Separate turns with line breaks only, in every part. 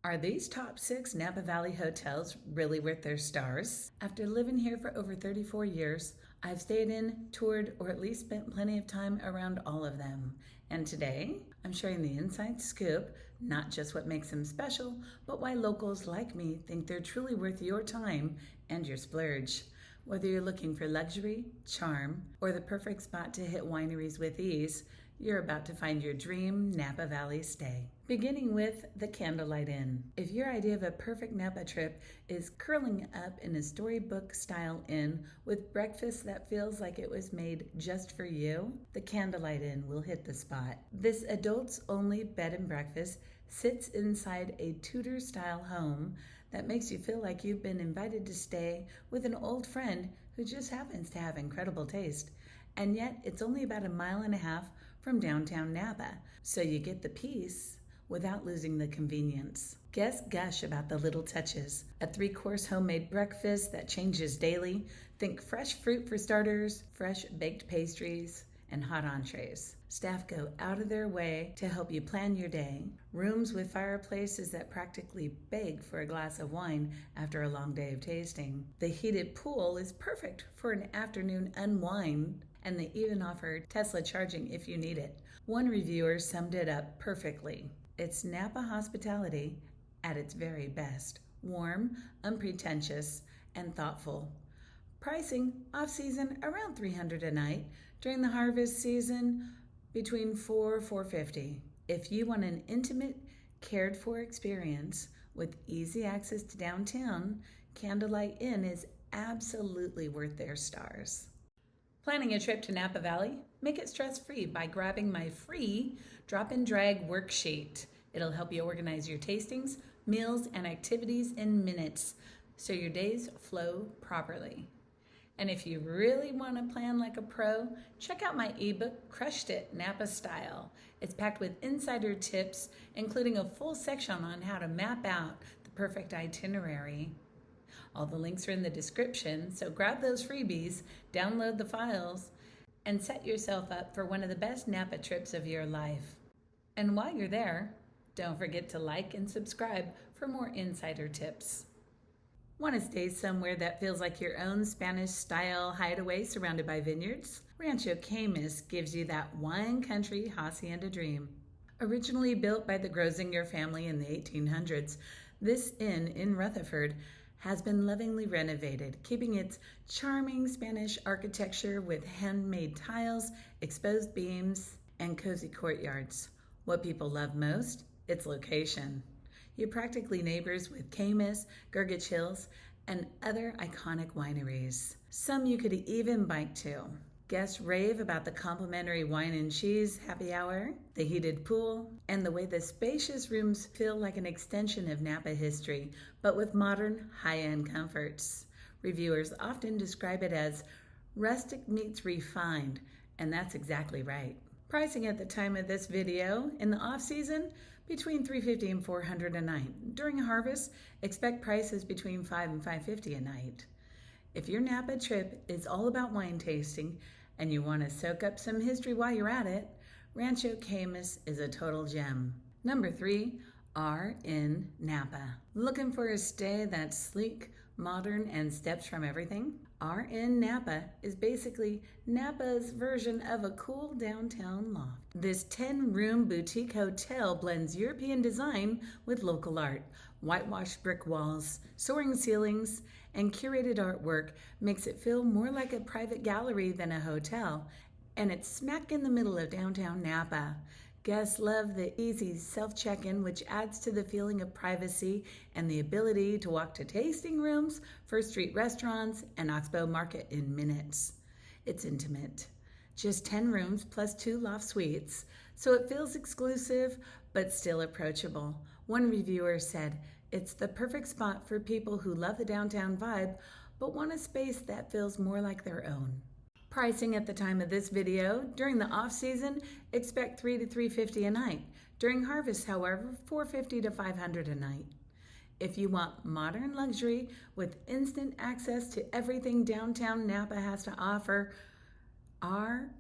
Are these top 6 Napa Valley hotels really worth their stars? After living here for over 34 years, I've stayed in, toured, or at least spent plenty of time around all of them. And today, I'm sharing the inside scoop, not just what makes them special, but why locals like me think they're truly worth your time and your splurge. Whether you're looking for luxury, charm, or the perfect spot to hit wineries with ease, you're about to find your dream Napa Valley stay. Beginning with the Candlelight Inn. If your idea of a perfect Napa trip is curling up in a storybook-style inn with breakfast that feels like it was made just for you, the Candlelight Inn will hit the spot. This adults-only bed and breakfast sits inside a Tudor-style home that makes you feel like you've been invited to stay with an old friend who just happens to have incredible taste. And yet, it's only about 1.5 miles from downtown Napa, so you get the peace without losing the convenience. Guests gush about the little touches. A 3-course homemade breakfast that changes daily. Think fresh fruit for starters, fresh baked pastries, and hot entrees. Staff go out of their way to help you plan your day. Rooms with fireplaces that practically beg for a glass of wine after a long day of tasting. The heated pool is perfect for an afternoon unwind, and they even offer Tesla charging if you need it. One reviewer summed it up perfectly. It's Napa hospitality at its very best. Warm, unpretentious, and thoughtful. Pricing off-season around $300 a night. During the harvest season, between $450. If you want an intimate, cared-for experience with easy access to downtown, Candlelight Inn is absolutely worth their stars. Planning a trip to Napa Valley? Make it stress-free by grabbing my free Drop and Drag worksheet. It'll help you organize your tastings, meals, and activities in minutes so your days flow properly. And if you really want to plan like a pro, check out my ebook, Crushed It, Napa Style. It's packed with insider tips, including a full section on how to map out the perfect itinerary. All the links are in the description, so grab those freebies, download the files, and set yourself up for one of the best Napa trips of your life. And while you're there, don't forget to like and subscribe for more insider tips. Want to stay somewhere that feels like your own Spanish-style hideaway surrounded by vineyards? Rancho Caymus gives you that wine country hacienda dream. Originally built by the Grosinger family in the 1800s, this inn in Rutherford has been lovingly renovated, keeping its charming Spanish architecture with handmade tiles, exposed beams, and cozy courtyards. What people love most? Its location. You're practically neighbors with Caymus, Gurgitch Hills, and other iconic wineries. Some you could even bike to. Guests rave about the complimentary wine and cheese happy hour, the heated pool, and the way the spacious rooms feel like an extension of Napa history, but with modern, high-end comforts. Reviewers often describe it as rustic meets refined, and that's exactly right. Pricing at the time of this video, in the off-season, between $350 and $400 a night. During harvest, expect prices between $5 and $550 a night. If your Napa trip is all about wine tasting and you want to soak up some history while you're at it, Rancho Caymus is a total gem. Number 3, Inn Napa. Looking for a stay that's sleek, modern, and steps from everything? Inn Napa is basically Napa's version of a cool downtown loft. This 10-room boutique hotel blends European design with local art. Whitewashed brick walls, soaring ceilings, and curated artwork makes it feel more like a private gallery than a hotel, and it's smack in the middle of downtown Napa. Guests love the easy self-check-in, which adds to the feeling of privacy and the ability to walk to tasting rooms, First Street restaurants, and Oxbow Market in minutes. It's intimate. Just 10 rooms plus 2 loft suites, so it feels exclusive but still approachable. One reviewer said, "It's the perfect spot for people who love the downtown vibe but want a space that feels more like their own." Pricing at the time of this video, during the off-season, expect $300 to $350 a night. During harvest, however, $450 to $500 a night. If you want modern luxury with instant access to everything downtown Napa has to offer,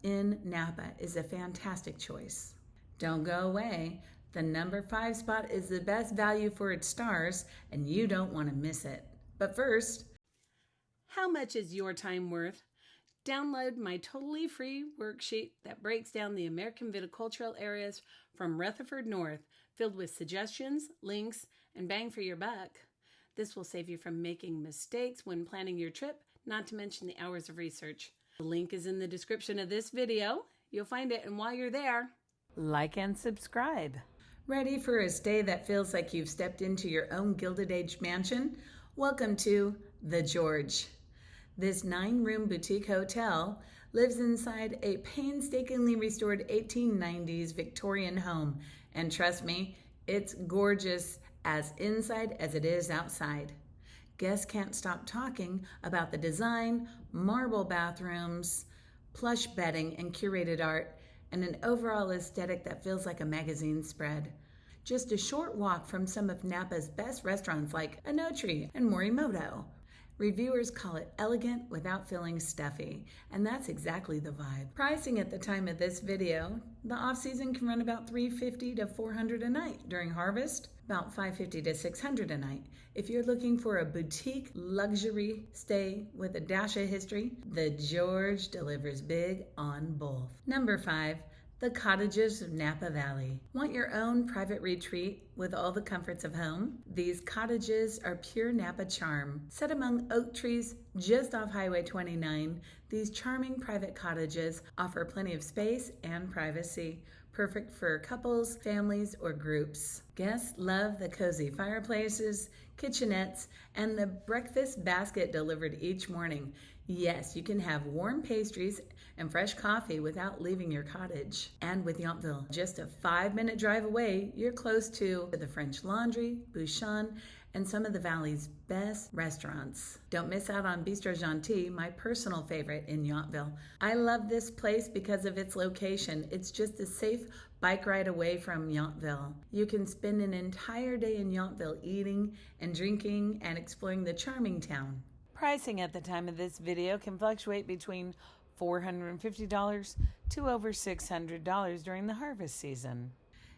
Inn Napa is a fantastic choice. Don't go away. The number 5 spot is the best value for its stars, and you don't want to miss it. But first,
how much is your time worth? Download my totally free worksheet that breaks down the American viticultural areas from Rutherford-North, filled with suggestions, links, and bang for your buck. This will save you from making mistakes when planning your trip, not to mention the hours of research. The link is in the description of this video. You'll find it, and while you're there,
like and subscribe. Ready for a stay that feels like you've stepped into your own Gilded Age mansion? Welcome to The George. This 9-room boutique hotel lives inside a painstakingly restored 1890s Victorian home. And trust me, it's gorgeous as inside as it is outside. Guests can't stop talking about the design, marble bathrooms, plush bedding, and curated art, and an overall aesthetic that feels like a magazine spread. Just a short walk from some of Napa's best restaurants like Anotre and Morimoto. Reviewers call it elegant without feeling stuffy, and that's exactly the vibe. Pricing at the time of this video, the off-season can run about $350 to $400 a night. During harvest, about $550 to $600 a night. If you're looking for a boutique luxury stay with a dash of history, the George delivers big on both. Number 5. The Cottages of Napa Valley. Want your own private retreat with all the comforts of home? These cottages are pure Napa charm. Set among oak trees just off Highway 29, these charming private cottages offer plenty of space and privacy, perfect for couples, families, or groups. Guests love the cozy fireplaces, kitchenettes, and the breakfast basket delivered each morning. Yes, you can have warm pastries and fresh coffee without leaving your cottage. And with Yountville just a 5-minute drive away, you're close to the French Laundry, Bouchon, and some of the Valley's best restaurants. Don't miss out on Bistro Gentil, my personal favorite in Yountville. I love this place because of its location. It's just a safe bike ride away from Yountville. You can spend an entire day in Yountville eating and drinking and exploring the charming town. Pricing at the time of this video can fluctuate between $450 to over $600 during the harvest season.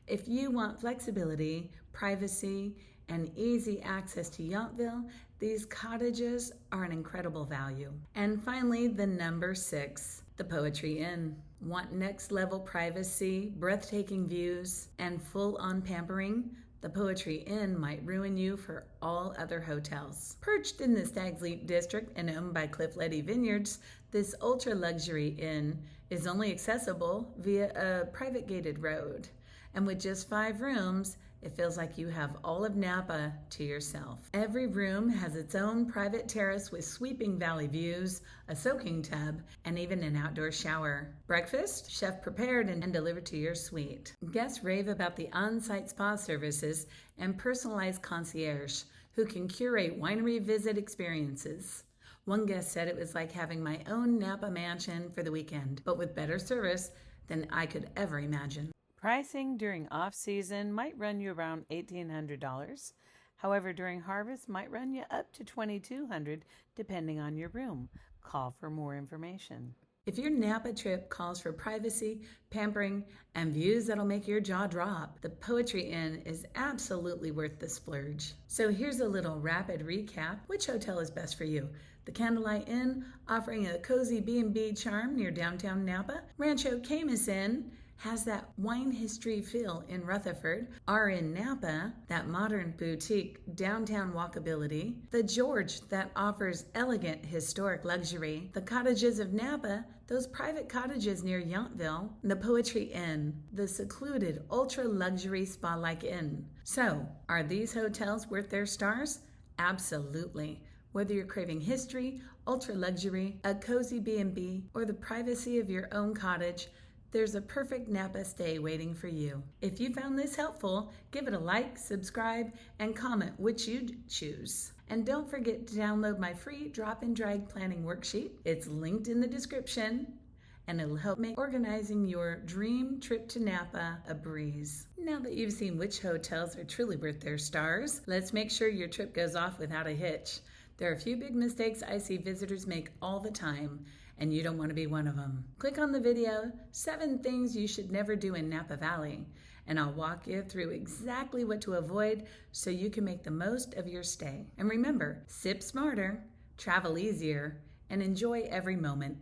If you want flexibility, privacy, and easy access to Yountville, these cottages are an incredible value. And finally, the number 6, the Poetry Inn. Want next level privacy, breathtaking views, and full-on pampering? The Poetry Inn might ruin you for all other hotels. Perched in the Stag's Leap district and owned by Cliff Letty Vineyards, this ultra-luxury inn is only accessible via a private gated road. And with just 5 rooms, it feels like you have all of Napa to yourself. Every room has its own private terrace with sweeping valley views, a soaking tub, and even an outdoor shower. Breakfast, chef prepared and delivered to your suite. Guests rave about the on-site spa services and personalized concierge who can curate winery visit experiences. One guest said it was like having my own Napa mansion for the weekend, but with better service than I could ever imagine. Pricing during off-season might run you around $1,800. However, during harvest might run you up to $2,200 depending on your room. Call for more information. If your Napa trip calls for privacy, pampering, and views that'll make your jaw drop, the Poetry Inn is absolutely worth the splurge. So here's a little rapid recap. Which hotel is best for you? The Candlelight Inn, offering a cozy B&B charm near downtown Napa. Rancho Caymus Inn has that wine history feel in Rutherford. Our Inn Napa, that modern boutique downtown walkability. The George, that offers elegant historic luxury. The Cottages of Napa, those private cottages near Yountville. The Poetry Inn, the secluded ultra-luxury spa-like inn. So, are these hotels worth their stars? Absolutely. Whether you're craving history, ultra-luxury, a cozy B&B, or the privacy of your own cottage, there's a perfect Napa stay waiting for you. If you found this helpful, give it a like, subscribe, and comment which you'd choose. And don't forget to download my free drop and drag planning worksheet. It's linked in the description, and it'll help make organizing your dream trip to Napa a breeze. Now that you've seen which hotels are truly worth their stars, let's make sure your trip goes off without a hitch. There are a few big mistakes I see visitors make all the time, and you don't want to be one of them. Click on the video, 7 Things You Should Never Do in Napa Valley, and I'll walk you through exactly what to avoid so you can make the most of your stay. And remember, sip smarter, travel easier, and enjoy every moment.